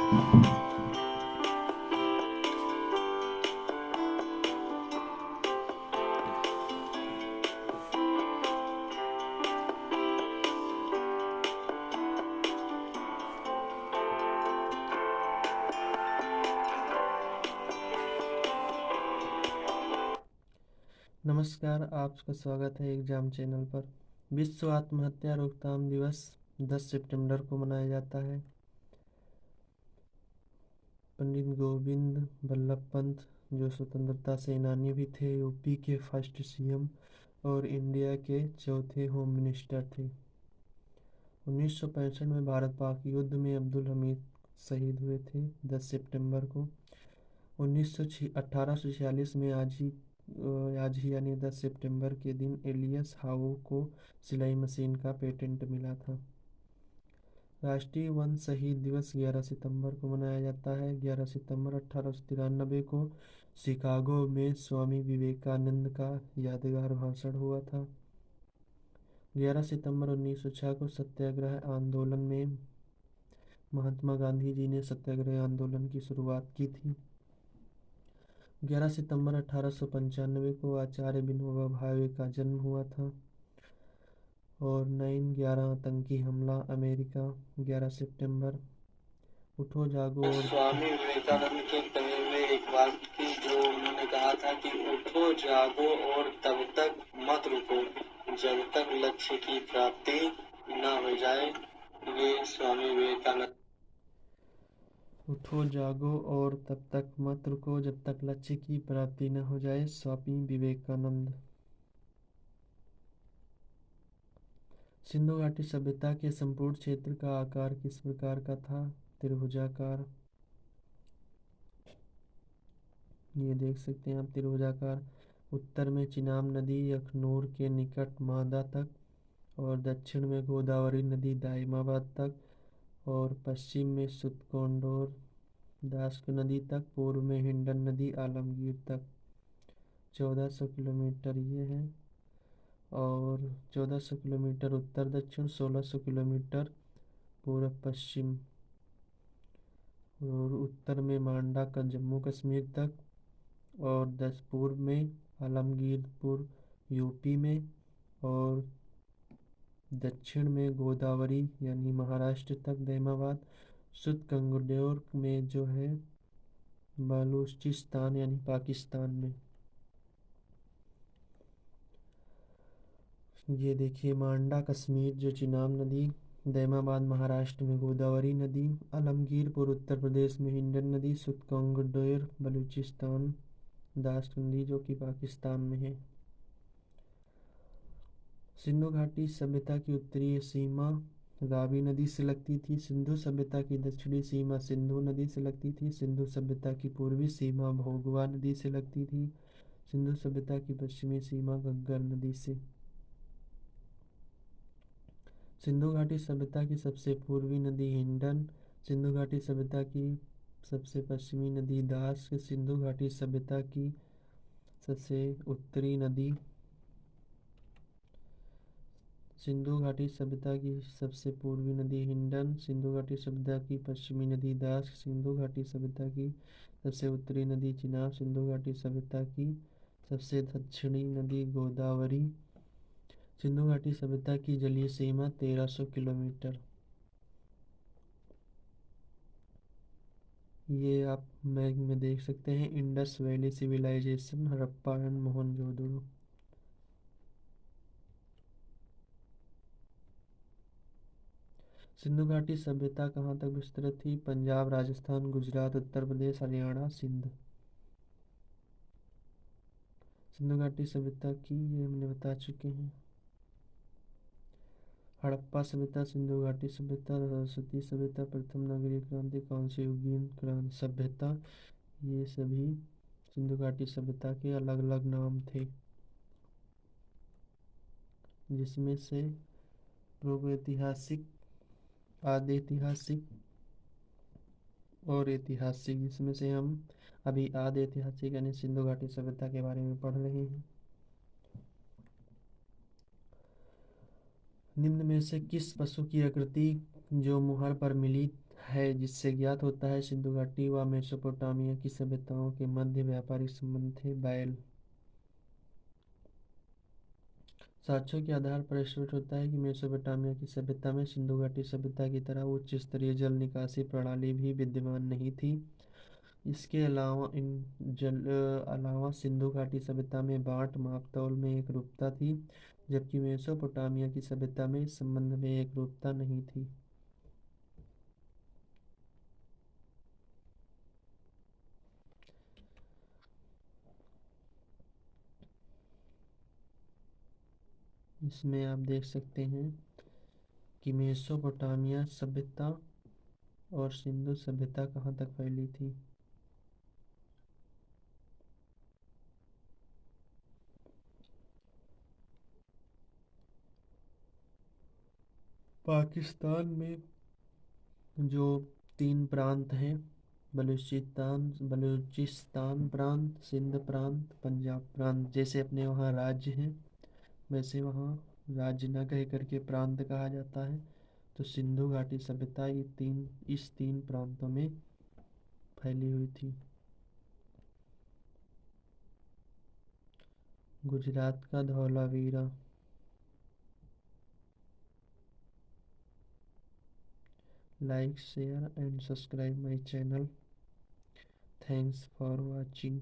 नमस्कार, आपका स्वागत है एग्जाम चैनल पर। विश्व आत्महत्या रोकथाम दिवस 10 सितंबर को मनाया जाता है। पंडित गोविंद बल्लभ पंत, जो स्वतंत्रता सेनानी भी थे, यूपी के फर्स्ट सीएम और इंडिया के चौथे होम मिनिस्टर थे। 1965 में भारत पाक युद्ध में अब्दुल हमीद शहीद हुए थे 10 सितंबर को। 1846 में आज ही यानी 10 सितंबर के दिन एलियस हाउ को सिलाई मशीन का पेटेंट मिला था। राष्ट्रीय वन शहीद दिवस 11 सितंबर को मनाया जाता है। 11 सितंबर 1893 को शिकागो में स्वामी विवेकानंद का यादगार भाषण हुआ था। 11 सितंबर 1906 को सत्याग्रह आंदोलन में महात्मा गांधी जी ने सत्याग्रह आंदोलन की शुरुआत की थी। 11 सितंबर 1895 को आचार्य विनोबा भावे का जन्म हुआ था। और 9/11 आतंकी हमला अमेरिका। 11 सितंबर उठो जागो और स्वामी विवेकानंद के कहे में एक बात थी जो उन्होंने कहा था कि उठो जागो और तब तक मत रुको जब तक लक्ष्य की प्राप्ति न हो जाए। ये स्वामी विवेकानंद। उठो जागो और तब तक मत रुको जब तक लक्ष्य की प्राप्ति न हो जाए, स्वामी विवेकानंद। सिंधु घाटी सभ्यता के संपूर्ण क्षेत्र का आकार किस प्रकार का था? त्रिभुजाकार। ये देख सकते हैं आप, त्रिभुजाकार। उत्तर में चिनाब नदी अखनूर के निकट मादा तक, और दक्षिण में गोदावरी नदी दाइमाबाद तक, और पश्चिम में सुतकोंडोर दास्क नदी तक, पूर्व में हिंडन नदी आलमगीर तक। 1400 किलोमीटर ये है, और 1400 किलोमीटर उत्तर दक्षिण, 1600 किलोमीटर पूर्व पश्चिम। और उत्तर में मांडा का जम्मू कश्मीर तक, और पूर्व में आलमगीरपुर यूपी में, और दक्षिण में गोदावरी यानी महाराष्ट्र तक दैमाबाद। सुतकंगडोर में जो है बलूचिस्तान यानी पाकिस्तान में। ये देखिए, मांडा कश्मीर जो चिनाब नदी, दैमाबाद महाराष्ट्र में गोदावरी नदी, आलमगीरपुर उत्तर प्रदेश में हिंडन नदी, सुतकंगडोर बलूचिस्तान, दास्त नदी जो कि पाकिस्तान में है। सिंधु घाटी सभ्यता की उत्तरीय सीमा रावी नदी से लगती थी। सिंधु सभ्यता की दक्षिणी सीमा सिंधु नदी से लगती थी। सिंधु सभ्यता की पूर्वी सीमा भोगवा नदी से लगती थी। सिंधु सभ्यता की पश्चिमी सीमा घग्गर नदी से। सिंधु घाटी सभ्यता की सबसे पूर्वी नदी हिंडन। सिंधु घाटी सभ्यता की सबसे पश्चिमी नदी दास। सिंधु घाटी सभ्यता की सबसे उत्तरी नदी सिंधु घाटी सभ्यता की सबसे पूर्वी नदी हिंडन। सिंधु घाटी सभ्यता की पश्चिमी नदी दास। सिंधु घाटी सभ्यता की सबसे उत्तरी नदी चिनाब। सिंधु घाटी सभ्यता की सबसे दक्षिणी नदी गोदावरी। सिंधु घाटी सभ्यता की जलीय सीमा 1300 किलोमीटर। ये आप मैप में देख सकते हैं, Indus valley civilisation, Harappa and Mohenjodaro. Sindhu घाटी सभ्यता कहाँ तक विस्तृत थी? पंजाब, राजस्थान, गुजरात, उत्तर प्रदेश, हरियाणा, सिंध। सिंधु घाटी सभ्यता की ये हमने बता चुके हैं। हड़प्पा सभ्यता, सिंधु घाटी सभ्यता, सरस्वती सभ्यता, प्रथम नगरीय क्रांति, कांस्य युगीन क्रांति सभ्यता, ये सभी सिंधु घाटी सभ्यता के अलग अलग नाम थे, जिसमें से पूर्व ऐतिहासिक, आदि ऐतिहासिक और ऐतिहासिक, जिसमें से हम अभी आदि ऐतिहासिक यानी सिंधु घाटी सभ्यता के बारे में पढ़ रहे हैं। निम्न में से किस पशु की आकृति जो मुहर पर मिली है, जिससे ज्ञात होता है सिंधु घाटी व मेसोपोटामिया की सभ्यताओं के मध्य व्यापारिक संबंध थे। बैल। साक्ष्यों के आधार पर स्पष्ट होता है कि मेसोपोटामिया की सभ्यता में सिंधु घाटी सभ्यता की तरह उच्च स्तरीय जल निकासी प्रणाली भी विद्यमान नहीं थी। इसके अलावा सिंधु घाटी सभ्यता में बाट मापतौल में एक रूपता थी, जबकि मेसोपोटामिया की सभ्यता में इस संबंध में एक रूपता नहीं थी। इसमें आप देख सकते हैं कि मेसोपोटामिया सभ्यता और सिंधु सभ्यता कहाँ तक फैली थी। पाकिस्तान में जो 3 प्रांत हैं, बलूचिस्तान प्रांत, सिंध प्रांत, पंजाब प्रांत, जैसे अपने वहाँ राज्य हैं वैसे वहाँ राज्य न कह करके प्रांत कहा जाता है। तो सिंधु घाटी सभ्यता इस तीन प्रांतों में फैली हुई थी। गुजरात का Dholavira. Like share and subscribe my channel. Thanks for watching.